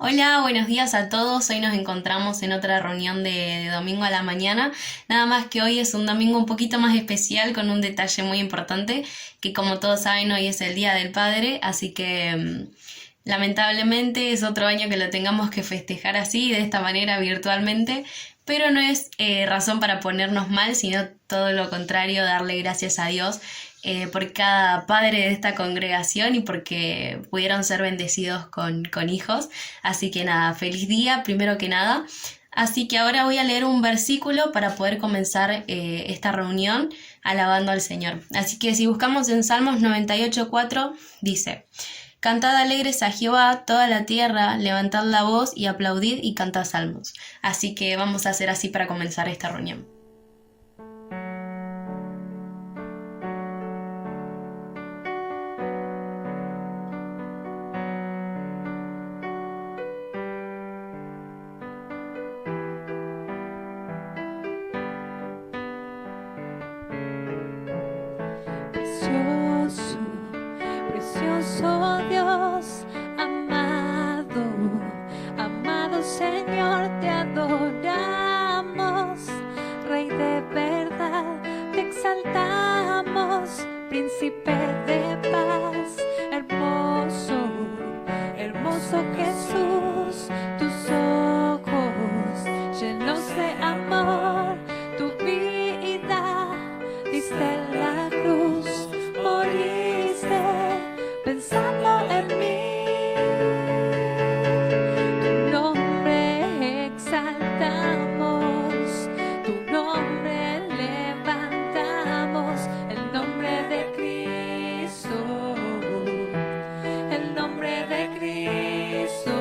Hola, buenos días a todos. Hoy nos encontramos en otra reunión de domingo a la mañana. Nada más que hoy es un domingo un poquito más especial con un detalle muy importante, que como todos saben hoy es el Día del Padre, así que lamentablemente es otro año que lo tengamos que festejar así, de esta manera virtualmente, pero no es razón para ponernos mal, sino todo lo contrario, darle gracias a Dios por cada padre de esta congregación y porque pudieron ser bendecidos con hijos. Así que nada, feliz día, primero que nada. Así que ahora voy a leer un versículo para poder comenzar esta reunión alabando al Señor. Así que si buscamos en Salmos 98:4, dice: Cantad alegres a Jehová, toda la tierra, levantad la voz y aplaudid y cantad salmos. Así que vamos a hacer así para comenzar esta reunión. Precioso, precioso Dios, amado, amado Señor, te adoramos, Rey de verdad, te exaltamos, Príncipe de paz, hermoso, hermoso Jesús, tus ojos llenos de amor, tu vida diste en la cruz, moriste pensando en mí. Tu nombre exaltamos, tu nombre levantamos, el nombre de Cristo, el nombre de Cristo.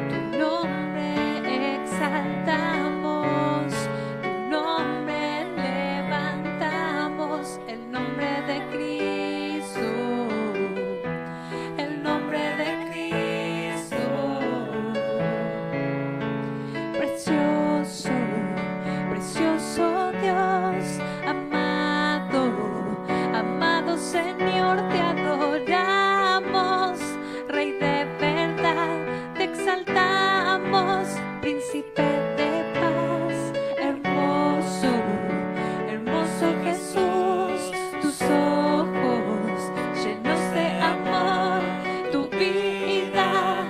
Tu nombre exaltamos, tu nombre levantamos, el nombre de Cristo, el nombre de Cristo. Precioso, precioso Dios, amado, amado Señor, te adoramos, Rey de verdad, te exaltamos, Príncipe de paz, hermoso, hermoso Jesús, tus ojos llenos de amor, tu vida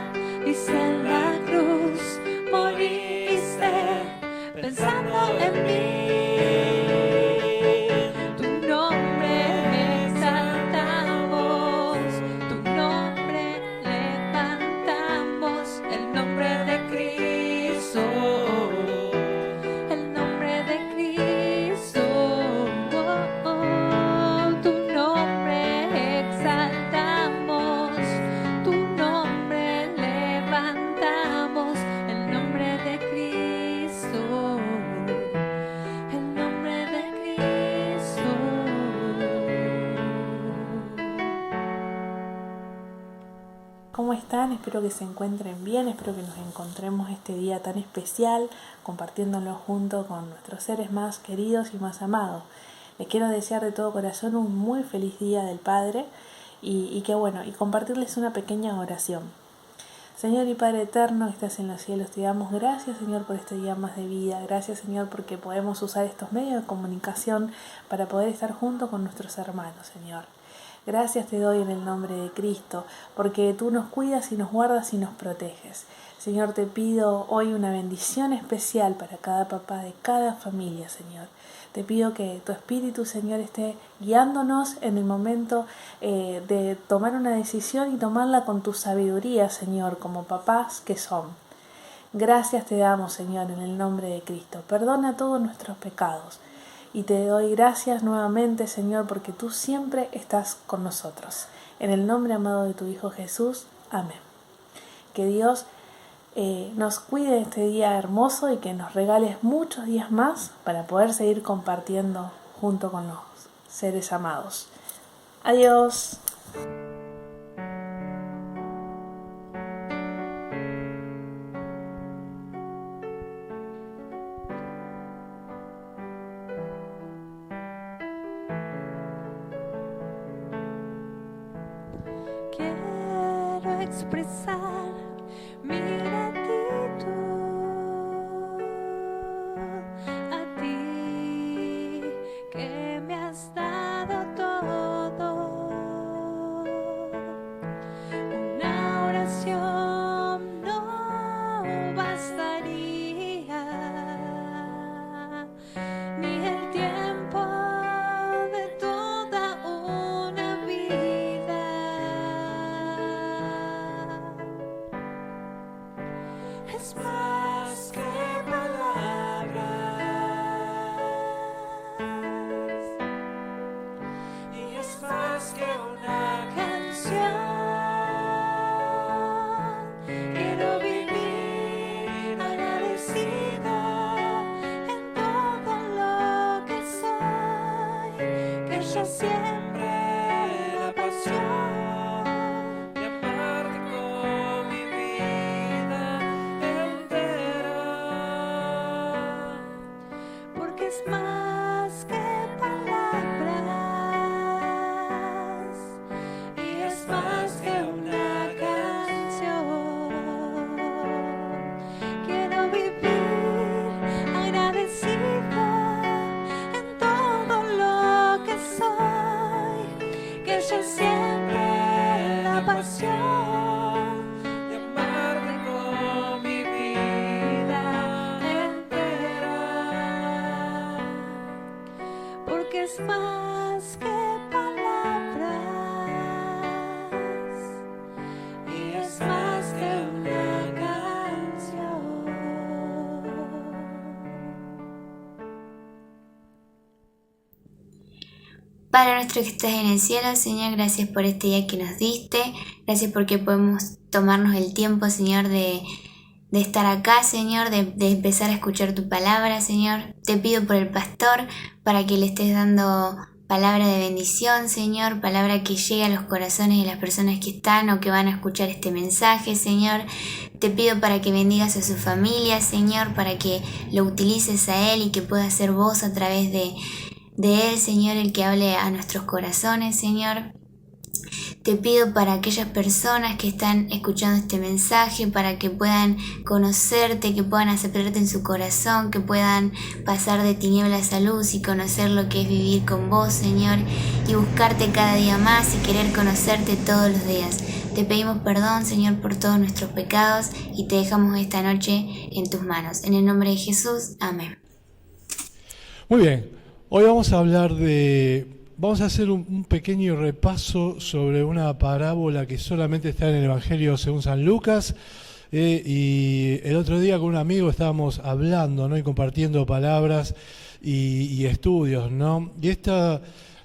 dice en la cruz, moriste pensando en mí. Tu nombre exaltamos, tu nombre levantamos, el nombre de Cristo, el nombre de Cristo. Tu nombre exaltamos, tu nombre levantamos, el nombre de Cristo, el nombre de Cristo. ¿Cómo están? Espero que se encuentren bien, espero que nos encontremos este día tan especial, compartiéndolo junto con nuestros seres más queridos y más amados. Les quiero desear de todo corazón un muy feliz Día del Padre y compartirles una pequeña oración. Señor y Padre eterno que estás en los cielos, te damos gracias, Señor, por este día más de vida. Gracias, Señor, porque podemos usar estos medios de comunicación para poder estar juntos con nuestros hermanos, Señor. Gracias te doy en el nombre de Cristo, porque tú nos cuidas y nos guardas y nos proteges. Señor, te pido hoy una bendición especial para cada papá de cada familia, Señor. Te pido que tu Espíritu, Señor, esté guiándonos en el momento de tomar una decisión y tomarla con tu sabiduría, Señor, como papás que son. Gracias te damos, Señor, en el nombre de Cristo. Perdona todos nuestros pecados. Y te doy gracias nuevamente, Señor, porque tú siempre estás con nosotros. En el nombre amado de tu Hijo Jesús. Amén. Que Dios nos cuide este día hermoso y que nos regales muchos días más para poder seguir compartiendo junto con los seres amados. Adiós. Quiero expresar mi gratitud a ti que me has dado todo. Una oración no bastaría, ni el tiempo de toda una vida. Es más que palabras y es más que una canción. Quiero vivir agradecido en todo lo que soy, que yo siempre la pasión de amarte con mi vida entera, porque es más que palabras y es más que una canción. Quiero vivir agradecido en todo lo que soy, que yo siempre la pasión de amarte con mi vida entera, porque es más que palabras y es más que una canción. Padre nuestro que estás en el cielo, Señor, gracias por este día que nos diste. Gracias porque podemos tomarnos el tiempo, Señor, de estar acá, Señor, de empezar a escuchar tu palabra, Señor. Te pido por el pastor para que le estés dando palabra de bendición, Señor, palabra que llegue a los corazones de las personas que están o que van a escuchar este mensaje, Señor. Te pido para que bendigas a su familia, Señor, para que lo utilices a él y que pueda ser vos a través de él, Señor, el que hable a nuestros corazones, Señor. Te pido para aquellas personas que están escuchando este mensaje, para que puedan conocerte, que puedan aceptarte en su corazón, que puedan pasar de tinieblas a luz y conocer lo que es vivir con vos, Señor, y buscarte cada día más y querer conocerte todos los días. Te pedimos perdón, Señor, por todos nuestros pecados y te dejamos esta noche en tus manos. En el nombre de Jesús, amén. Muy bien. Hoy vamos a hacer un pequeño repaso sobre una parábola que solamente está en el Evangelio según San Lucas. Y el otro día con un amigo estábamos hablando, ¿no? Y compartiendo palabras y estudios, ¿no? Y esta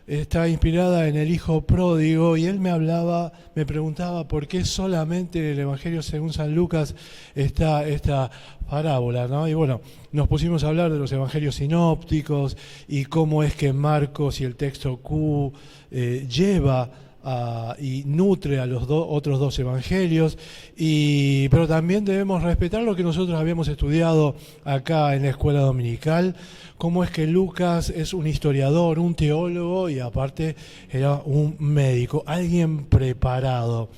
está inspirada en el hijo pródigo y él me preguntaba por qué solamente en el Evangelio según San Lucas está esta parábola, ¿no? Y bueno, nos pusimos a hablar de los evangelios sinópticos y cómo es que Marcos y el texto Q lleva y nutre a los otros dos evangelios, pero también debemos respetar lo que nosotros habíamos estudiado acá en la escuela dominical, cómo es que Lucas es un historiador, un teólogo y aparte era un médico, alguien preparado.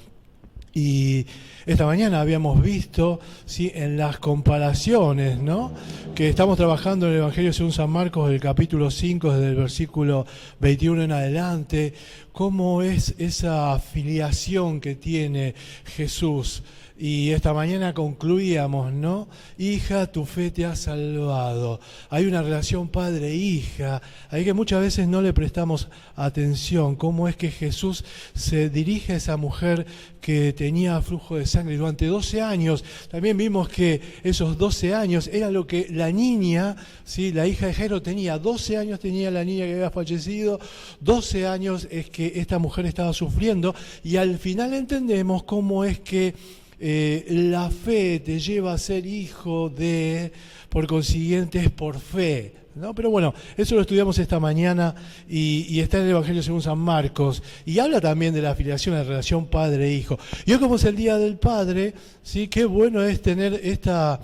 Y esta mañana habíamos visto, ¿sí?, en las comparaciones, ¿no?, que estamos trabajando en el Evangelio según San Marcos, el capítulo 5, desde el versículo 21 en adelante, cómo es esa filiación que tiene Jesús. Y esta mañana concluíamos, ¿no? Hija, tu fe te ha salvado. Hay una relación padre-hija, ahí que muchas veces no le prestamos atención. Cómo es que Jesús se dirige a esa mujer que tenía flujo de sangre durante 12 años. También vimos que esos 12 años era lo que la niña, ¿sí?, la hija de Jairo tenía. 12 años tenía la niña que había fallecido. 12 años es que esta mujer estaba sufriendo. Y al final entendemos cómo es que la fe te lleva a ser hijo de, por consiguiente es por fe, ¿no? Pero bueno, eso lo estudiamos esta mañana y está en el Evangelio según San Marcos. Y habla también de la afiliación, de la relación padre-hijo. Y hoy como es el Día del Padre, ¿sí? Qué bueno es tener esta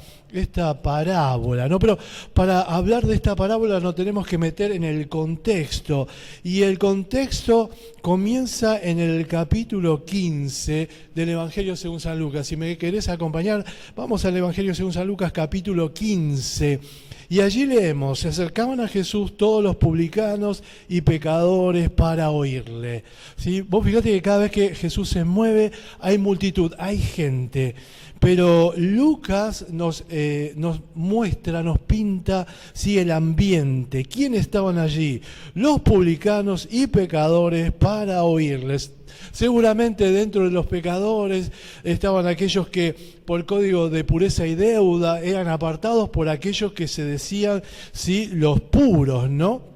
parábola, ¿no? Pero para hablar de esta parábola nos tenemos que meter en el contexto. Y el contexto comienza en el capítulo 15 del Evangelio según San Lucas. Si me querés acompañar, vamos al Evangelio según San Lucas, capítulo 15. Y allí leemos: se acercaban a Jesús todos los publicanos y pecadores para oírle. ¿Sí? Vos fíjate que cada vez que Jesús se mueve hay multitud, hay gente. Pero Lucas nos muestra, nos pinta, sí, el ambiente. ¿Quiénes estaban allí? Los publicanos y pecadores para oírles. Seguramente dentro de los pecadores estaban aquellos que por código de pureza y deuda eran apartados por aquellos que se decían, sí, los puros, ¿no?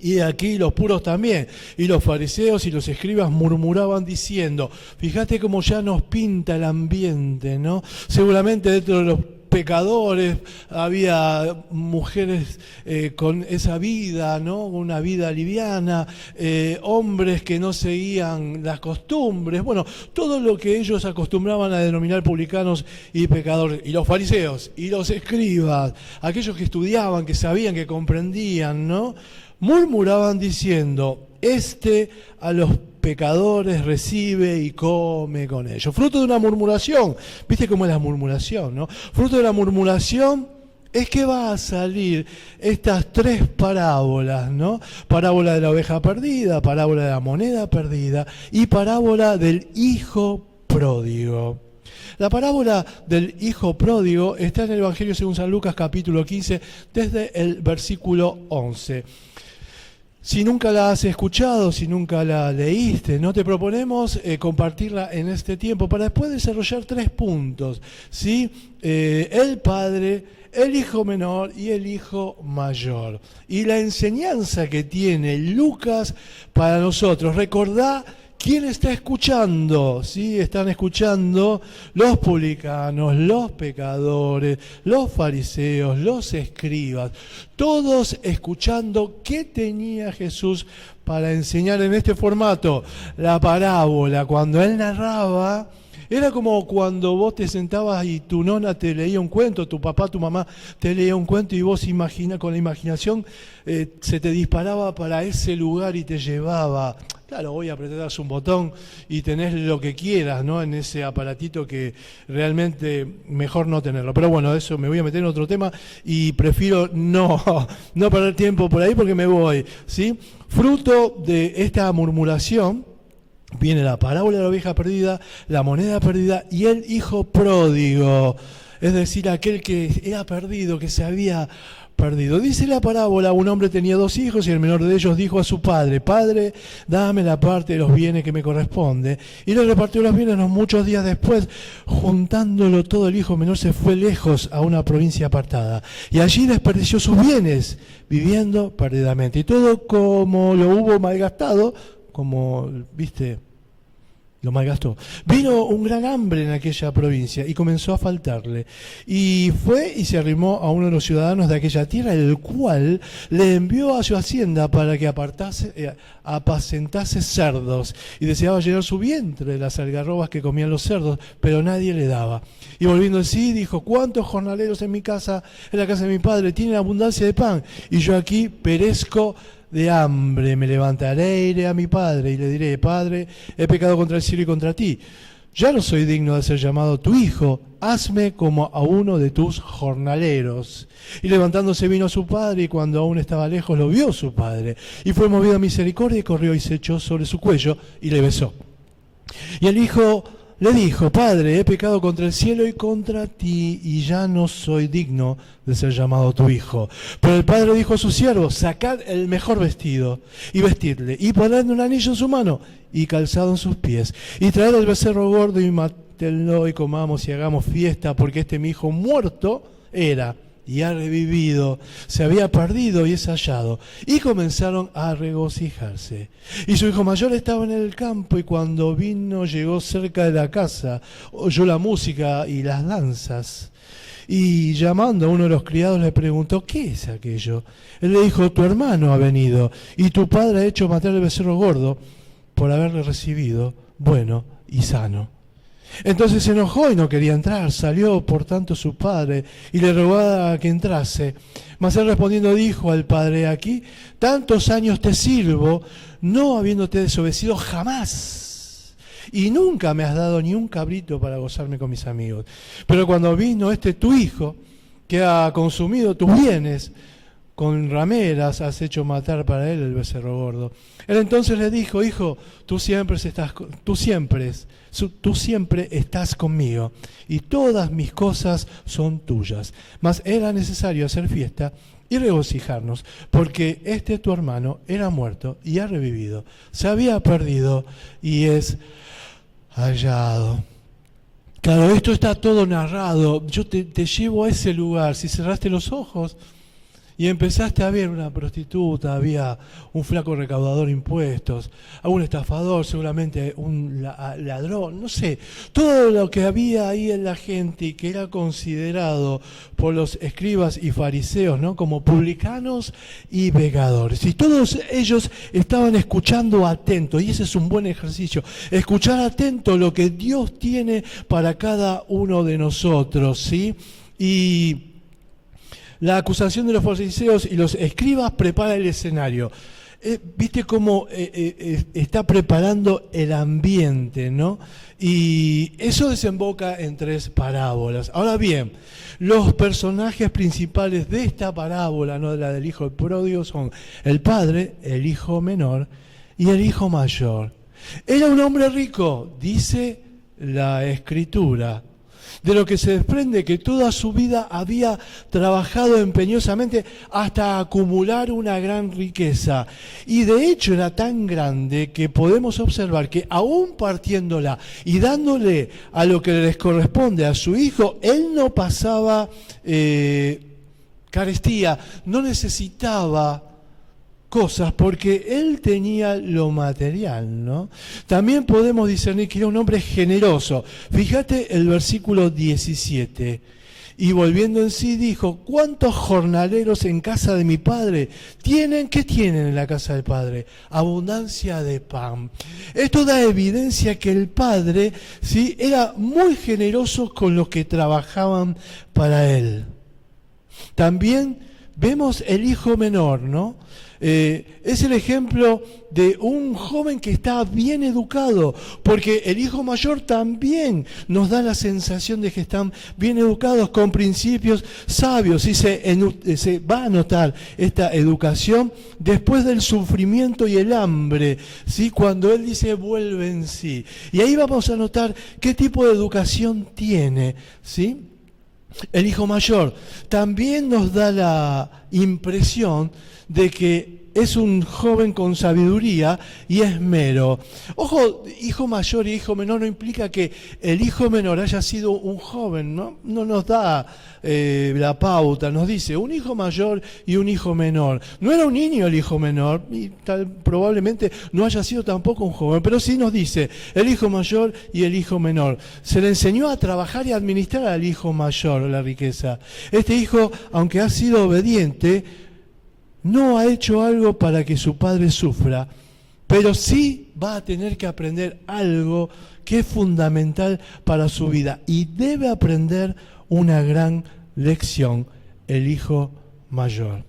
Y aquí los puros también, y los fariseos y los escribas murmuraban diciendo, fíjate cómo ya nos pinta el ambiente, ¿no? Seguramente dentro de los pecadores había mujeres con esa vida, ¿no? Una vida liviana, hombres que no seguían las costumbres, bueno, todo lo que ellos acostumbraban a denominar publicanos y pecadores, y los fariseos, y los escribas, aquellos que estudiaban, que sabían, que comprendían, ¿no? Murmuraban diciendo, a los pecadores recibe y come con ellos. Fruto de una murmuración, ¿viste cómo es la murmuración, no? Fruto de la murmuración es que va a salir estas tres parábolas, ¿no? Parábola de la oveja perdida, parábola de la moneda perdida y parábola del hijo pródigo. La parábola del hijo pródigo está en el Evangelio según San Lucas, capítulo 15, desde el versículo 11. Si nunca la has escuchado, si nunca la leíste, no te proponemos compartirla en este tiempo para después desarrollar 3 puntos, ¿sí? El padre, el hijo menor y el hijo mayor. Y la enseñanza que tiene Lucas para nosotros. Recordá quién está escuchando, ¿sí? Están escuchando los publicanos, los pecadores, los fariseos, los escribas, todos escuchando qué tenía Jesús para enseñar en este formato. La parábola, cuando él narraba, era como cuando vos te sentabas y tu nona te leía un cuento, tu papá, tu mamá te leía un cuento y vos con la imaginación se te disparaba para ese lugar y te llevaba. Claro, hoy apretas un botón y tenés lo que quieras, ¿no? En ese aparatito que realmente mejor no tenerlo. Pero bueno, eso me voy a meter en otro tema y prefiero no perder tiempo por ahí porque me voy, ¿sí? Fruto de esta murmuración viene la parábola de la oveja perdida, la moneda perdida y el hijo pródigo, es decir, aquel que era perdido, que se había perdido. Dice la parábola, un hombre tenía 2 hijos y el menor de ellos dijo a su padre, Padre, dame la parte de los bienes que me corresponde. Y le repartió los bienes muchos días después, juntándolo todo el hijo menor se fue lejos a una provincia apartada. Y allí desperdició sus bienes, viviendo perdidamente. Y todo como lo hubo malgastado, como, viste, lo malgastó. Vino un gran hambre en aquella provincia y comenzó a faltarle. Y fue y se arrimó a uno de los ciudadanos de aquella tierra, el cual le envió a su hacienda para que apacentase cerdos. Y deseaba llenar su vientre de las algarrobas que comían los cerdos, pero nadie le daba. Y volviendo en sí, dijo, ¿cuántos jornaleros en mi casa, en la casa de mi padre, tienen abundancia de pan? Y yo aquí perezco de hambre. Me levantaré, iré a mi padre y le diré, Padre, he pecado contra el cielo y contra ti. Ya no soy digno de ser llamado tu hijo, hazme como a uno de tus jornaleros. Y levantándose vino a su padre, y cuando aún estaba lejos lo vio su padre. Y fue movido a misericordia y corrió y se echó sobre su cuello y le besó. Y el hijo le dijo, Padre, he pecado contra el cielo y contra ti, y ya no soy digno de ser llamado tu hijo. Pero el padre dijo a sus siervos, sacad el mejor vestido y vestidle, y ponedle un anillo en su mano y calzado en sus pies, y traed el becerro gordo y maténlo y comamos y hagamos fiesta, porque mi hijo muerto era y ha revivido, se había perdido y es hallado. Y comenzaron a regocijarse. Y su hijo mayor estaba en el campo, y cuando vino llegó cerca de la casa, oyó la música y las danzas. Y llamando a uno de los criados le preguntó, ¿qué es aquello? Él le dijo, tu hermano ha venido, y tu padre ha hecho matar el becerro gordo por haberle recibido bueno y sano. Entonces se enojó y no quería entrar. Salió por tanto su padre y le rogaba que entrase. Mas él respondiendo dijo al padre, aquí tantos años te sirvo, no habiéndote desobedecido jamás. Y nunca me has dado ni un cabrito para gozarme con mis amigos. Pero cuando vino tu hijo, que ha consumido tus bienes, con rameras has hecho matar para él el becerro gordo. Él entonces le dijo, hijo, tú siempre estás conmigo, y todas mis cosas son tuyas. Mas era necesario hacer fiesta y regocijarnos, porque tu hermano era muerto y ha revivido, se había perdido y es hallado. Claro, esto está todo narrado. Yo te llevo a ese lugar. Si cerraste los ojos y empezaste a ver una prostituta, había un flaco recaudador de impuestos, un estafador, seguramente un ladrón, no sé, todo lo que había ahí en la gente y que era considerado por los escribas y fariseos, ¿no?, como publicanos y pecadores. Y todos ellos estaban escuchando atentos, y ese es un buen ejercicio, escuchar atento lo que Dios tiene para cada uno de nosotros, ¿sí? Y la acusación de los fariseos y los escribas prepara el escenario. ¿Viste cómo está preparando el ambiente, no? Y eso desemboca en 3 parábolas. Ahora bien, los personajes principales de esta parábola, no la del hijo pródigo, son el padre, el hijo menor y el hijo mayor. Era un hombre rico, dice la Escritura, de lo que se desprende que toda su vida había trabajado empeñosamente hasta acumular una gran riqueza. Y de hecho era tan grande que podemos observar que aún partiéndola y dándole a lo que les corresponde a su hijo, él no pasaba carestía, no necesitaba cosas, porque él tenía lo material, ¿no? También podemos discernir que era un hombre generoso. Fíjate el versículo 17. Y volviendo en sí dijo, ¿cuántos jornaleros en casa de mi padre tienen? ¿Qué tienen en la casa del padre? Abundancia de pan. Esto da evidencia que el padre, ¿sí?, era muy generoso con los que trabajaban para él. También vemos el hijo menor, ¿no? Es el ejemplo de un joven que está bien educado, porque el hijo mayor también nos da la sensación de que están bien educados, con principios sabios, y se va a notar esta educación después del sufrimiento y el hambre, ¿sí?, cuando él dice vuelve en sí. Y ahí vamos a notar qué tipo de educación tiene, ¿sí? El hijo mayor también nos da la impresión de que es un joven con sabiduría y esmero. Ojo, hijo mayor y hijo menor no implica que el hijo menor haya sido un joven, ¿no? No nos da la pauta, nos dice un hijo mayor y un hijo menor. No era un niño el hijo menor, y probablemente no haya sido tampoco un joven, pero sí nos dice el hijo mayor y el hijo menor. Se le enseñó a trabajar y a administrar al hijo mayor la riqueza. Este hijo, aunque ha sido obediente, no ha hecho algo para que su padre sufra, pero sí va a tener que aprender algo que es fundamental para su vida, y debe aprender una gran lección, el hijo mayor.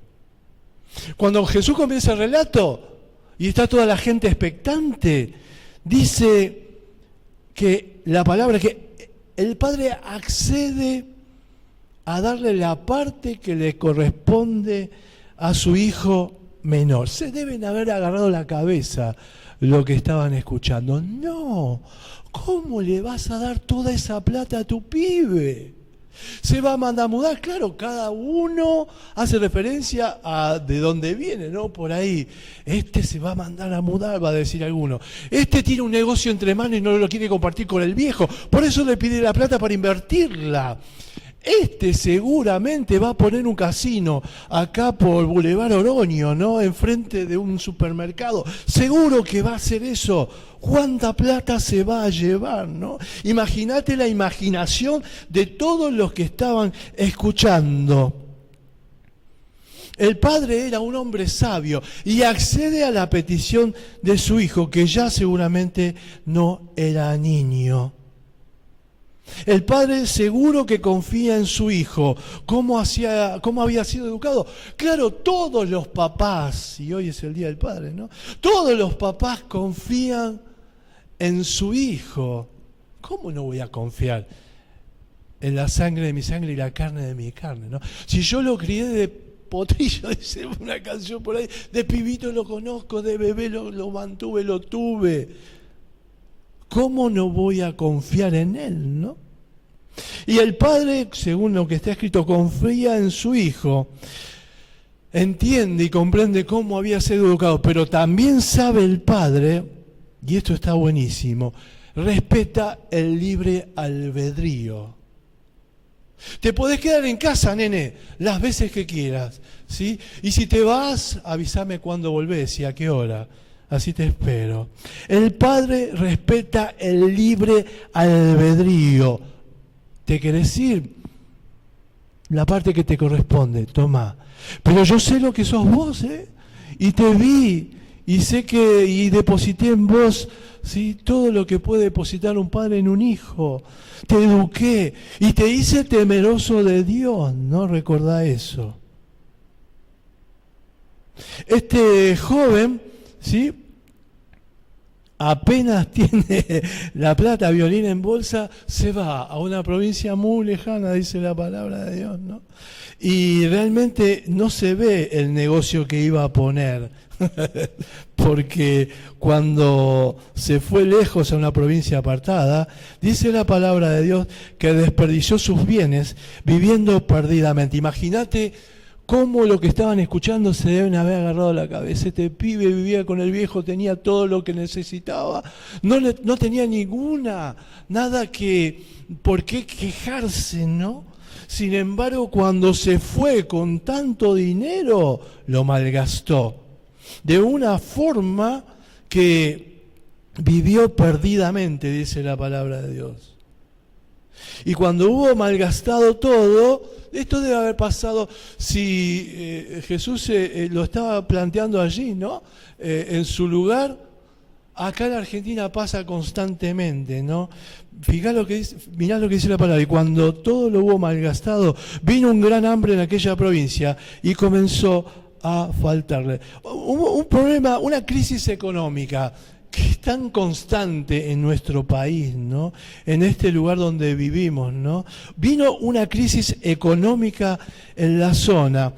Cuando Jesús comienza el relato y está toda la gente expectante, dice que la palabra que el padre accede a darle la parte que le corresponde a su hijo menor. Se deben haber agarrado la cabeza lo que estaban escuchando. No, ¿cómo le vas a dar toda esa plata a tu pibe? Se va a mandar a mudar. Claro, cada uno hace referencia a de dónde viene, ¿no? Por ahí, se va a mandar a mudar, va a decir alguno. Tiene un negocio entre manos y no lo quiere compartir con el viejo. Por eso le pide la plata para invertirla. Este seguramente va a poner un casino acá por Boulevard Oroño, ¿no? Enfrente de un supermercado. Seguro que va a hacer eso. ¿Cuánta plata se va a llevar, no? Imagínate la imaginación de todos los que estaban escuchando. El padre era un hombre sabio y accede a la petición de su hijo, que ya seguramente no era niño. El padre seguro que confía en su hijo. ¿Cómo había sido educado? Claro, todos los papás, y hoy es el Día del Padre, ¿no? Todos los papás confían en su hijo. ¿Cómo no voy a confiar en la sangre de mi sangre y la carne de mi carne, ¿no? Si yo lo crié de potrillo, dice una canción por ahí, de pibito lo conozco, de bebé lo mantuve, lo tuve. ¿Cómo no voy a confiar en él, no? Y el padre, según lo que está escrito, confía en su hijo, entiende y comprende cómo había sido educado, pero también sabe el padre, y esto está buenísimo, respeta el libre albedrío. Te podés quedar en casa, nene, las veces que quieras, ¿sí? Y si te vas, avísame cuándo volvés y a qué hora. Así te espero. El padre respeta el libre albedrío. ¿Te querés ir? La parte que te corresponde, toma. Pero yo sé lo que sos vos, ¿eh? Y te vi, y sé que, y deposité en vos, ¿sí? Todo lo que puede depositar un padre en un hijo. Te eduqué y te hice temeroso de Dios, ¿no? Recordá eso. Este joven, ¿sí? Apenas tiene la plata, violín en bolsa, se va a una provincia muy lejana, dice la palabra de Dios, ¿no? Y realmente no se ve el negocio que iba a poner, porque cuando se fue lejos a una provincia apartada, dice la palabra de Dios que desperdició sus bienes viviendo perdidamente. Imagínate cómo lo que estaban escuchando se deben haber agarrado la cabeza. Este pibe vivía con el viejo, tenía todo lo que necesitaba, no tenía nada por qué quejarse, ¿no? Sin embargo, cuando se fue con tanto dinero, lo malgastó. De una forma que vivió perdidamente, dice la palabra de Dios. Y cuando hubo malgastado todo, esto debe haber pasado, si Jesús lo estaba planteando allí, ¿no? En su lugar, acá en Argentina pasa constantemente, ¿no? Mirá lo que dice la palabra. Y cuando todo lo hubo malgastado, vino un gran hambre en aquella provincia y comenzó a faltarle. Un problema, una crisis económica que es tan constante en nuestro país, ¿no? En este lugar donde vivimos, ¿no? Vino una crisis económica en la zona,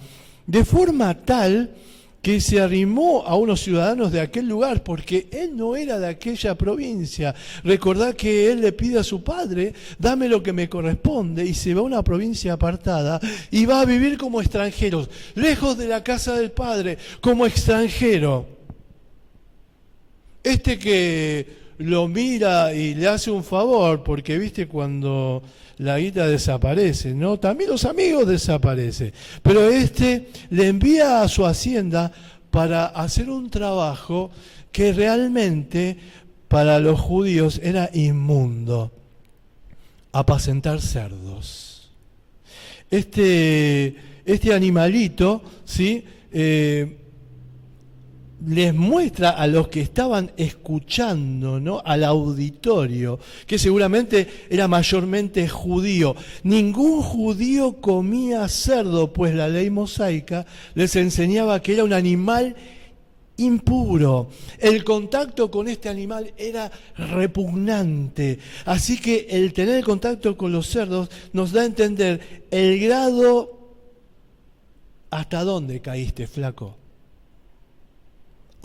de forma tal que se arrimó a unos ciudadanos de aquel lugar, porque él no era de aquella provincia. Recordá que él le pide a su padre, dame lo que me corresponde, y se va a una provincia apartada y va a vivir como extranjeros, lejos de la casa del padre, como extranjero. Este que lo mira y le hace un favor, porque viste cuando la guita desaparece, ¿no? También los amigos desaparecen. Pero este le envía a su hacienda para hacer un trabajo que realmente para los judíos era inmundo: apacentar cerdos. Este animalito, ¿sí? Les muestra a los que estaban escuchando, ¿no? Al auditorio, que seguramente era mayormente judío. Ningún judío comía cerdo, pues la ley mosaica les enseñaba que era un animal impuro. El contacto con este animal era repugnante. Así que el tener el contacto con los cerdos nos da a entender el grado hasta dónde caíste, flaco.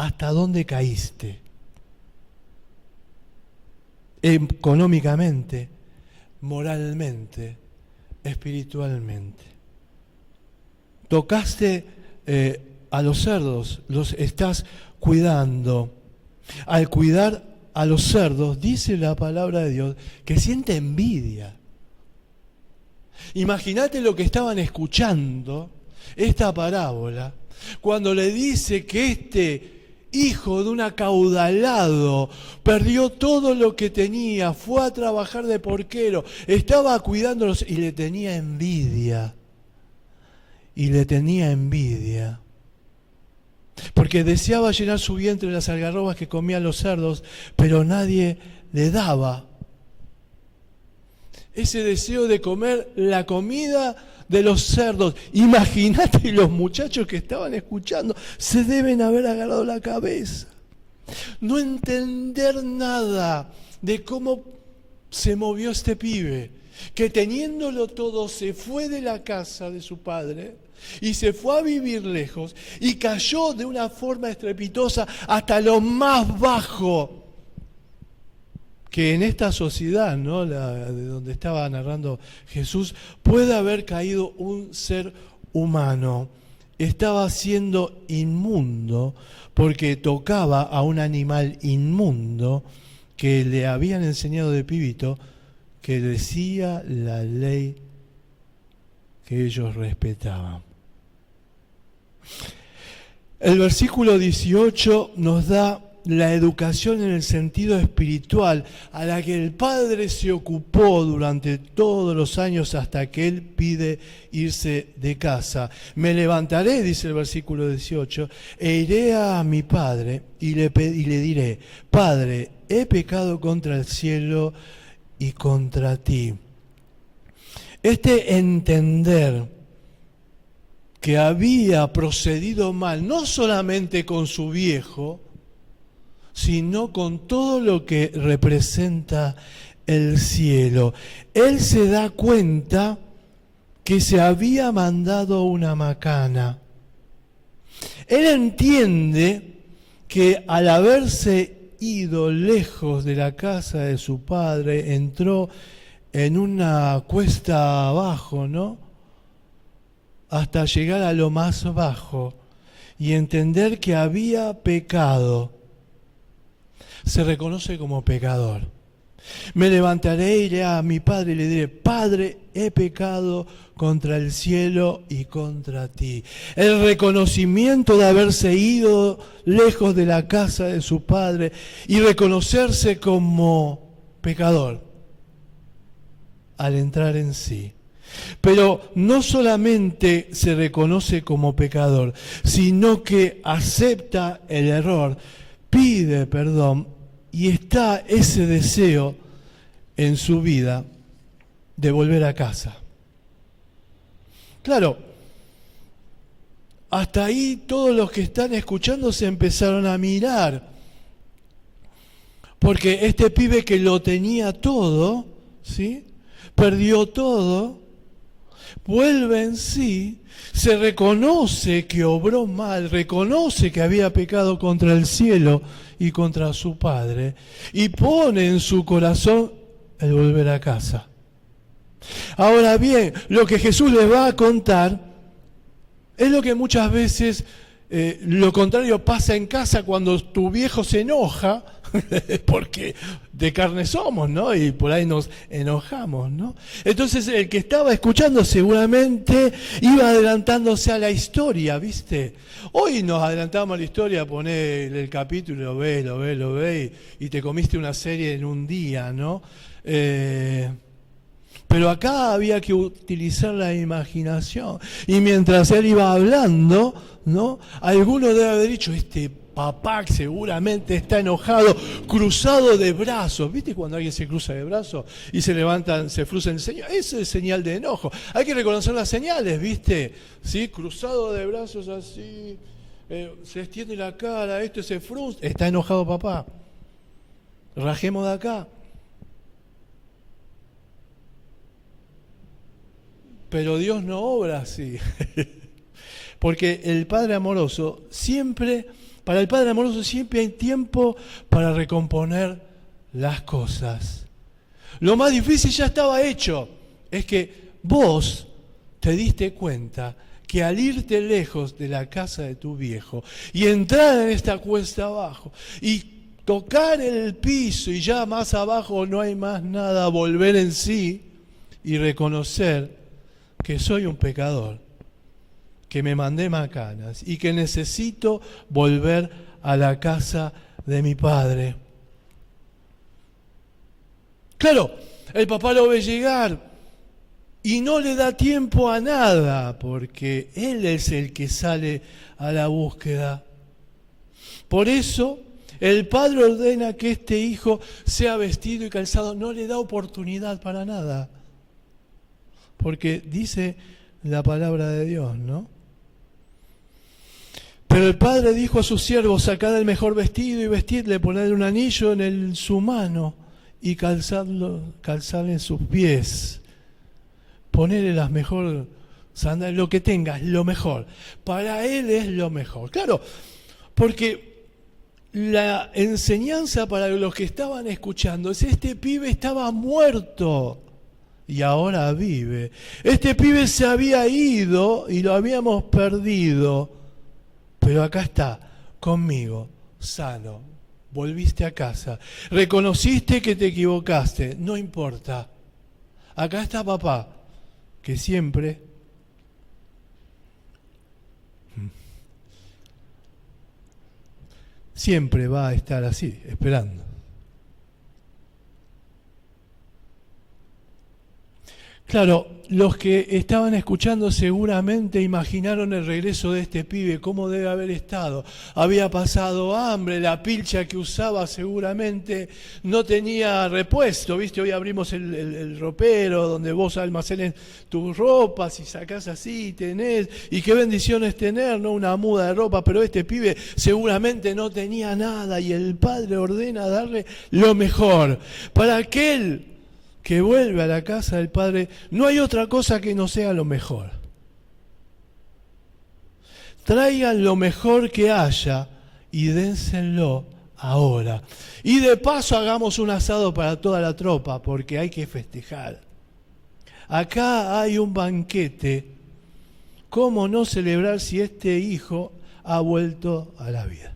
¿Hasta dónde caíste? Económicamente, moralmente, espiritualmente. Tocaste a los cerdos, los estás cuidando. Al cuidar a los cerdos, dice la palabra de Dios, que siente envidia. Imagínate lo que estaban escuchando, esta parábola, cuando le dice que este hijo de un acaudalado perdió todo lo que tenía, fue a trabajar de porquero, estaba cuidándolos y le tenía envidia. Y le tenía envidia. Porque deseaba llenar su vientre de las algarrobas que comían los cerdos, pero nadie le daba. Ese deseo de comer la comida de los cerdos. Imagínate, los muchachos que estaban escuchando se deben haber agarrado la cabeza. No entender nada de cómo se movió este pibe, que teniéndolo todo se fue de la casa de su padre y se fue a vivir lejos y cayó de una forma estrepitosa hasta lo más bajo que en esta sociedad, ¿no?, de donde estaba narrando Jesús, puede haber caído un ser humano. Estaba siendo inmundo porque tocaba a un animal inmundo que le habían enseñado de pibito, que decía la ley que ellos respetaban. El versículo 18 nos da la educación en el sentido espiritual a la que el Padre se ocupó durante todos los años hasta que Él pide irse de casa. Me levantaré, dice el versículo 18, e iré a mi Padre y le diré, Padre, he pecado contra el cielo y contra ti. Este entender que había procedido mal, no solamente con su viejo, sino con todo lo que representa el cielo. Él se da cuenta que se había mandado una macana. Él entiende que al haberse ido lejos de la casa de su padre, entró en una cuesta abajo, ¿no?, hasta llegar a lo más bajo y entender que había pecado. Se reconoce como pecador. Me levantaré, iré a mi padre y le diré, Padre, he pecado contra el cielo y contra ti. El reconocimiento de haberse ido lejos de la casa de su padre y reconocerse como pecador al entrar en sí. Pero no solamente se reconoce como pecador, sino que acepta el error, pide perdón y está ese deseo en su vida de volver a casa. Claro, hasta ahí todos los que están escuchando se empezaron a mirar, porque este pibe que lo tenía todo, ¿sí?, perdió todo, vuelve en sí, se reconoce que obró mal, reconoce que había pecado contra el cielo y contra su padre, y pone en su corazón el volver a casa. Ahora bien, lo que Jesús les va a contar es lo que muchas veces, lo contrario pasa en casa cuando tu viejo se enoja, porque de carne somos, ¿no? Y por ahí nos enojamos, ¿no? Entonces el que estaba escuchando seguramente iba adelantándose a la historia, ¿viste? Hoy nos adelantamos a la historia, ponés el capítulo, lo ves, y te comiste una serie en un día, ¿no? Pero acá había que utilizar la imaginación. Y mientras él iba hablando, ¿no?, alguno debe haber dicho, este papá seguramente está enojado, cruzado de brazos. ¿Viste cuando alguien se cruza de brazos y se levantan, se frunce el ceño? Eso es señal de enojo. Hay que reconocer las señales, ¿viste? ¿Sí? Cruzado de brazos así, se extiende la cara, esto se frunce. Está enojado papá. Rajemos de acá. Pero Dios no obra así. Porque el Padre amoroso siempre... Para el Padre amoroso siempre hay tiempo para recomponer las cosas. Lo más difícil ya estaba hecho. Es que vos te diste cuenta que al irte lejos de la casa de tu viejo y entrar en esta cuesta abajo y tocar el piso y ya más abajo no hay más nada, volver en sí y reconocer que soy un pecador, que me mandé macanas y que necesito volver a la casa de mi padre. Claro, el papá lo ve llegar y no le da tiempo a nada, porque él es el que sale a la búsqueda. Por eso, el padre ordena que este hijo sea vestido y calzado, no le da oportunidad para nada. Porque dice la palabra de Dios, ¿no? Pero el padre dijo a sus siervos: sacad el mejor vestido y vestidle, ponedle un anillo en su mano y calzadle en sus pies. Ponele las mejores sandalias, lo que tengas, lo mejor. Para él es lo mejor. Claro, porque la enseñanza para los que estaban escuchando es: este pibe estaba muerto y ahora vive. Este pibe se había ido y lo habíamos perdido, pero acá está, conmigo, sano. Volviste a casa, reconociste que te equivocaste, no importa. Acá está papá, que siempre va a estar así, esperando. Claro, los que estaban escuchando seguramente imaginaron el regreso de este pibe, cómo debe haber estado. Había pasado hambre, la pilcha que usaba seguramente no tenía repuesto, ¿viste? Hoy abrimos el ropero donde vos almacenes tus ropas y sacás así, tenés, y qué bendiciones tener, ¿no? Una muda de ropa, pero este pibe seguramente no tenía nada y el padre ordena darle lo mejor. Para aquel que vuelve a la casa del padre, no hay otra cosa que no sea lo mejor. Traigan lo mejor que haya y dénselo ahora. Y de paso hagamos un asado para toda la tropa, porque hay que festejar. Acá hay un banquete. ¿Cómo no celebrar si este hijo ha vuelto a la vida?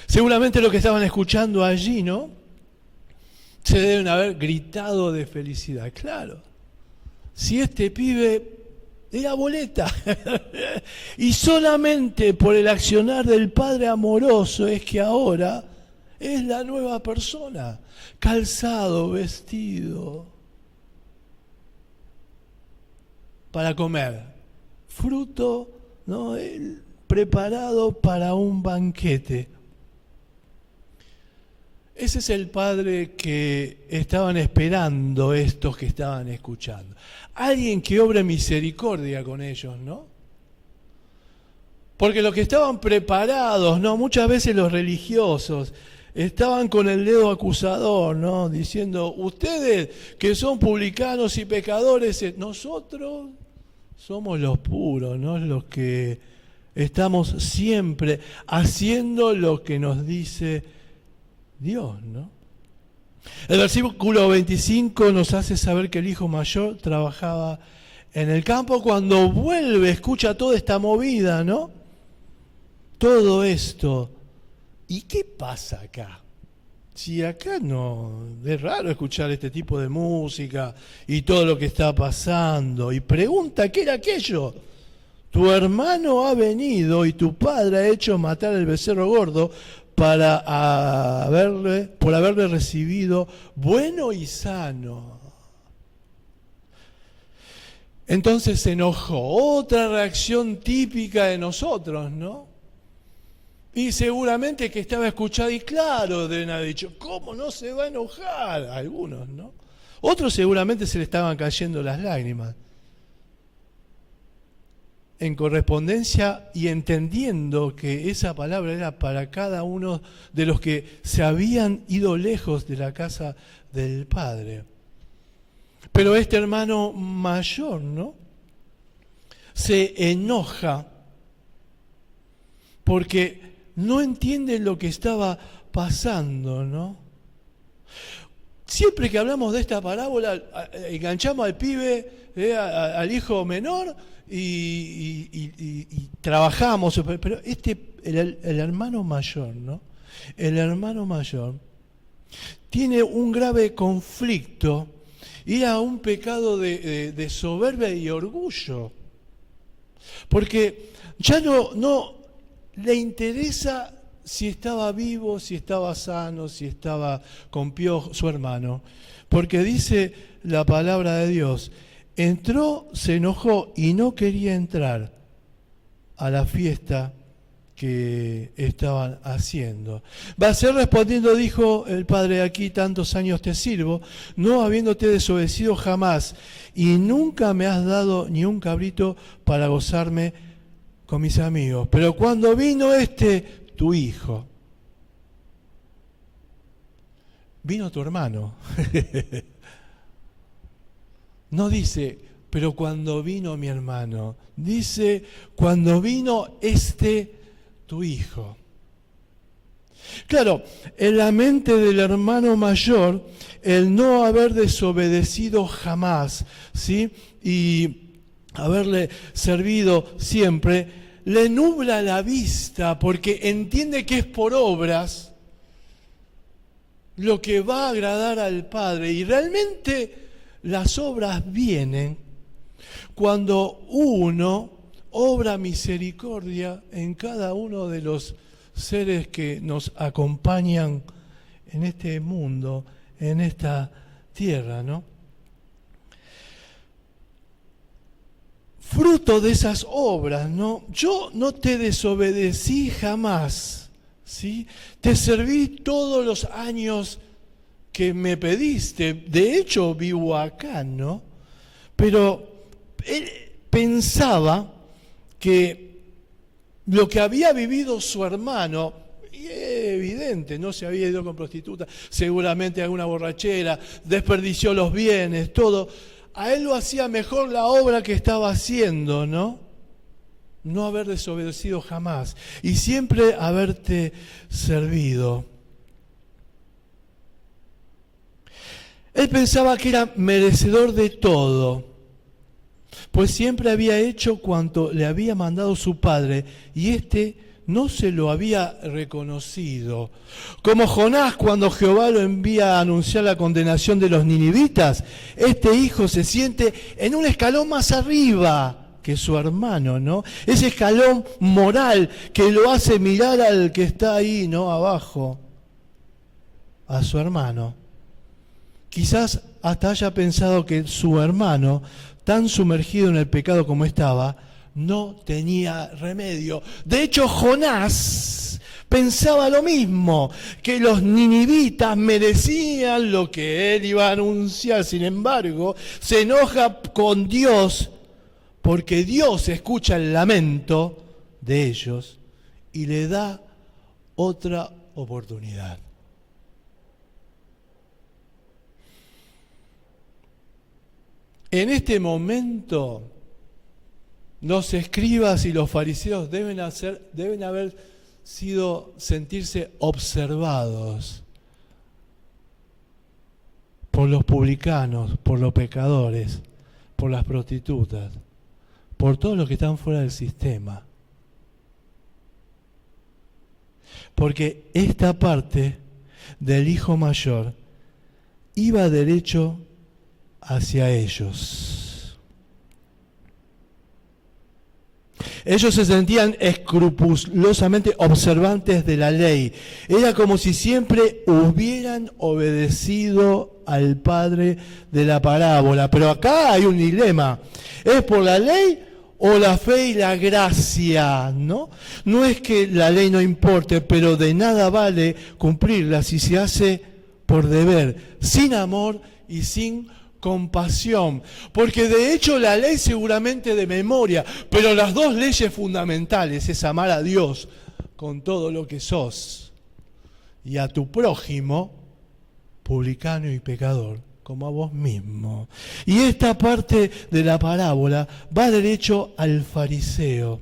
Seguramente lo que estaban escuchando allí, ¿no? Se deben haber gritado de felicidad. Claro, si este pibe era boleta y solamente por el accionar del Padre amoroso es que ahora es la nueva persona, calzado, vestido para comer, fruto, ¿no? Preparado para un banquete. Ese es el Padre que estaban esperando estos que estaban escuchando. Alguien que obre misericordia con ellos, ¿no? Porque los que estaban preparados, ¿no? Muchas veces los religiosos estaban con el dedo acusador, ¿no? Diciendo: ustedes que son publicanos y pecadores, nosotros somos los puros, ¿no? Los que estamos siempre haciendo lo que nos dice Dios, ¿no? El versículo 25 nos hace saber que el hijo mayor trabajaba en el campo. Cuando vuelve, escucha toda esta movida, ¿no? Todo esto. ¿Y qué pasa acá? Si acá no, es raro escuchar este tipo de música y todo lo que está pasando. Y pregunta: ¿qué era aquello? Tu hermano ha venido y tu padre ha hecho matar el becerro gordo por haberle recibido bueno y sano. Entonces se enojó. Otra reacción típica de nosotros, ¿no? Y seguramente que estaba escuchado, y claro, deben haber dicho: ¿cómo no se va a enojar? Algunos, ¿no? Otros seguramente se le estaban cayendo las lágrimas. En correspondencia y entendiendo que esa palabra era para cada uno de los que se habían ido lejos de la casa del Padre. Pero este hermano mayor, ¿no? Se enoja porque no entiende lo que estaba pasando, ¿no? Siempre que hablamos de esta parábola, enganchamos al pibe, al hijo menor, y trabajamos, pero el hermano mayor, ¿no? El hermano mayor tiene un grave conflicto y a un pecado de soberbia y orgullo. Porque ya no le interesa si estaba vivo, si estaba sano, si estaba con piojos, su hermano. Porque dice la palabra de Dios, entró, se enojó y no quería entrar a la fiesta que estaban haciendo. Va a ser respondiendo, dijo el padre, aquí tantos años te sirvo, no habiéndote desobedecido jamás, y nunca me has dado ni un cabrito para gozarme con mis amigos. Pero cuando vino tu hijo, vino tu hermano. No dice, pero cuando vino mi hermano, dice, cuando vino tu hijo. Claro, en la mente del hermano mayor, el no haber desobedecido jamás, ¿sí? Y haberle servido siempre, le nubla la vista porque entiende que es por obras lo que va a agradar al Padre. Y realmente las obras vienen cuando uno obra misericordia en cada uno de los seres que nos acompañan en este mundo, en esta tierra, ¿no? Fruto de esas obras, ¿no? Yo no te desobedecí jamás, ¿sí? Te serví todos los años que me pediste. De hecho, vivo acá, ¿no? Pero él pensaba que lo que había vivido su hermano, y es evidente, no se había ido con prostituta, seguramente alguna borrachera, desperdició los bienes, todo. A él lo hacía mejor la obra que estaba haciendo, ¿no? No haber desobedecido jamás y siempre haberte servido. Él pensaba que era merecedor de todo, pues siempre había hecho cuanto le había mandado su padre y no se lo había reconocido. Como Jonás, cuando Jehová lo envía a anunciar la condenación de los ninivitas, este hijo se siente en un escalón más arriba que su hermano, ¿no? Ese escalón moral que lo hace mirar al que está ahí, ¿no? Abajo, a su hermano. Quizás hasta haya pensado que su hermano, tan sumergido en el pecado como estaba, no tenía remedio. De hecho, Jonás pensaba lo mismo, que los ninivitas merecían lo que él iba a anunciar. Sin embargo, se enoja con Dios porque Dios escucha el lamento de ellos y le da otra oportunidad. En este momento, los escribas y los fariseos deben sentirse observados por los publicanos, por los pecadores, por las prostitutas, por todos los que están fuera del sistema. Porque esta parte del hijo mayor iba derecho hacia ellos. Ellos se sentían escrupulosamente observantes de la ley. Era como si siempre hubieran obedecido al padre de la parábola. Pero acá hay un dilema. ¿Es por la ley o la fe y la gracia? ¿No? No es que la ley no importe, pero de nada vale cumplirla si se hace por deber, sin amor y sin compasión, porque de hecho la ley seguramente de memoria, pero las dos leyes fundamentales es amar a Dios con todo lo que sos y a tu prójimo, publicano y pecador, como a vos mismo. Y esta parte de la parábola va derecho al fariseo.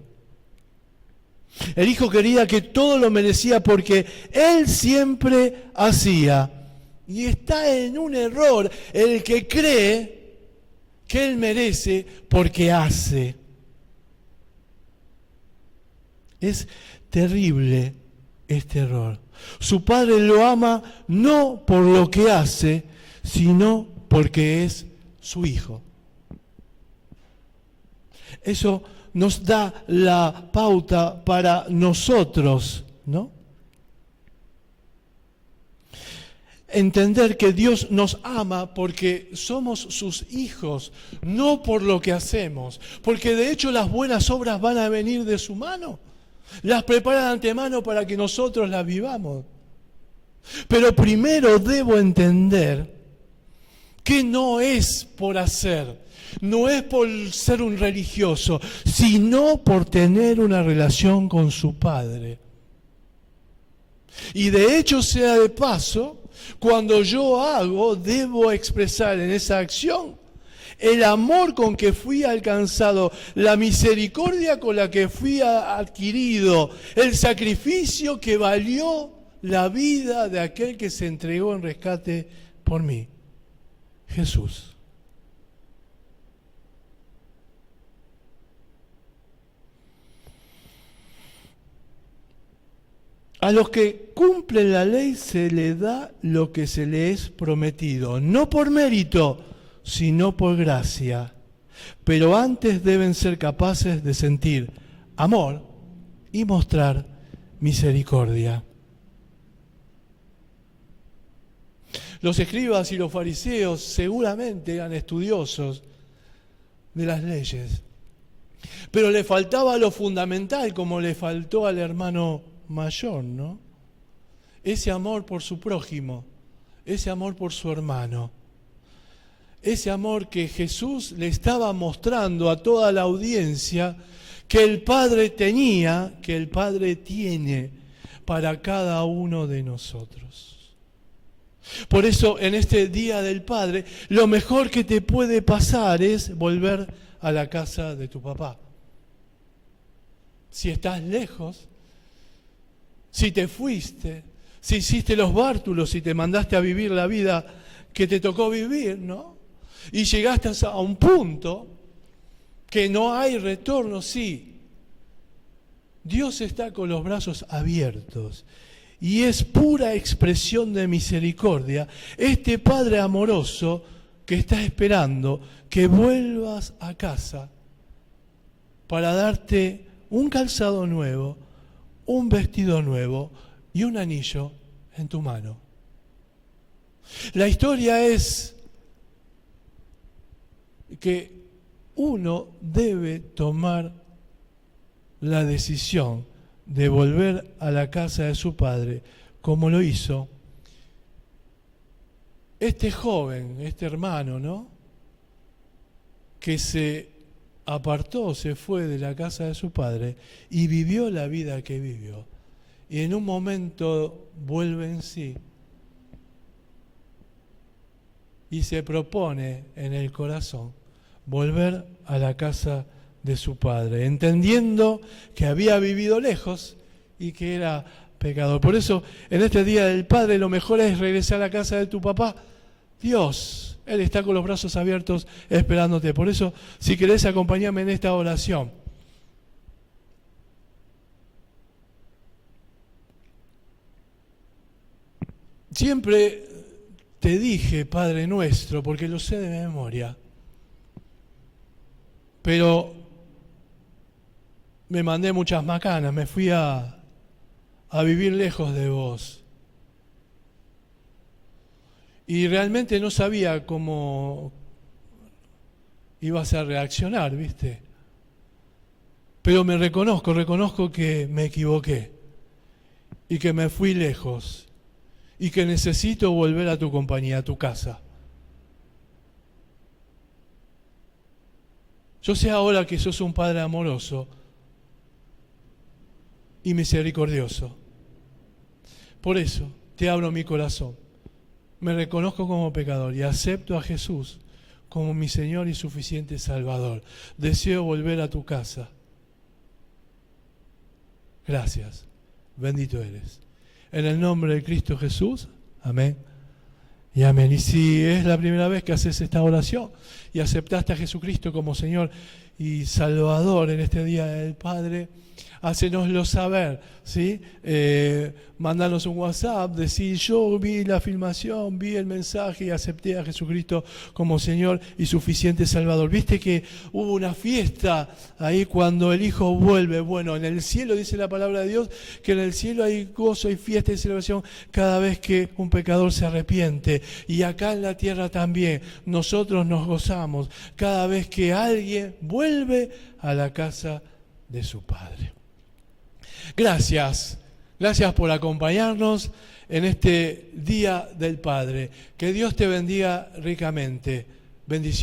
El hijo quería que todo lo merecía porque él siempre hacía. Y está en un error el que cree que él merece porque hace. Es terrible este error. Su padre lo ama no por lo que hace, sino porque es su Hijo. Eso nos da la pauta para nosotros, ¿no? Entender que Dios nos ama porque somos sus hijos, no por lo que hacemos, porque de hecho las buenas obras van a venir de su mano, las prepara de antemano para que nosotros las vivamos. Pero primero debo entender que no es por hacer, no es por ser un religioso, sino por tener una relación con su Padre. Y de hecho, sea de paso, cuando yo hago, debo expresar en esa acción el amor con que fui alcanzado, la misericordia con la que fui adquirido, el sacrificio que valió la vida de aquel que se entregó en rescate por mí, Jesús. A los que cumplen la ley se les da lo que se les es prometido, no por mérito, sino por gracia. Pero antes deben ser capaces de sentir amor y mostrar misericordia. Los escribas y los fariseos seguramente eran estudiosos de las leyes, pero le faltaba lo fundamental, como le faltó al hermano mayor, ¿no? Ese amor por su prójimo, ese amor por su hermano, ese amor que Jesús le estaba mostrando a toda la audiencia que el Padre tenía, que el Padre tiene para cada uno de nosotros. Por eso, en este Día del Padre, lo mejor que te puede pasar es volver a la casa de tu papá. Si estás lejos, si te fuiste, si hiciste los bártulos, si te mandaste a vivir la vida que te tocó vivir, ¿no? Y llegaste a un punto que no hay retorno, sí. Dios está con los brazos abiertos y es pura expresión de misericordia. Este Padre amoroso que está esperando que vuelvas a casa para darte un calzado nuevo, un vestido nuevo y un anillo en tu mano. La historia es que uno debe tomar la decisión de volver a la casa de su padre, como lo hizo este joven, este hermano, ¿no? Que se apartó, se fue de la casa de su padre y vivió la vida que vivió. Y en un momento vuelve en sí y se propone en el corazón volver a la casa de su padre, entendiendo que había vivido lejos y que era pecador. Por eso, en este Día del Padre, lo mejor es regresar a la casa de tu papá. Dios, Él está con los brazos abiertos esperándote. Por eso, si querés, acompáñame en esta oración. Siempre te dije, Padre nuestro, porque lo sé de memoria, pero me mandé muchas macanas, me fui a vivir lejos de vos. Y realmente no sabía cómo ibas a reaccionar, ¿viste? Pero me reconozco que me equivoqué y que me fui lejos y que necesito volver a tu compañía, a tu casa. Yo sé ahora que sos un Padre amoroso y misericordioso. Por eso te abro mi corazón. Me reconozco como pecador y acepto a Jesús como mi Señor y suficiente Salvador. Deseo volver a tu casa. Gracias. Bendito eres. En el nombre de Cristo Jesús. Amén. Y amén. Y si es la primera vez que haces esta oración y aceptaste a Jesucristo como Señor y Salvador en este Día del Padre, Hácenoslo saber, ¿sí? Mandanos un WhatsApp, decir yo vi la filmación, vi el mensaje y acepté a Jesucristo como Señor y suficiente Salvador. Viste que hubo una fiesta ahí cuando el Hijo vuelve. Bueno, en el cielo dice la palabra de Dios que en el cielo hay gozo y fiesta y celebración cada vez que un pecador se arrepiente. Y acá en la tierra también nosotros nos gozamos cada vez que alguien vuelve a la casa de su Padre. Gracias por acompañarnos en este Día del Padre. Que Dios te bendiga ricamente. Bendiciones.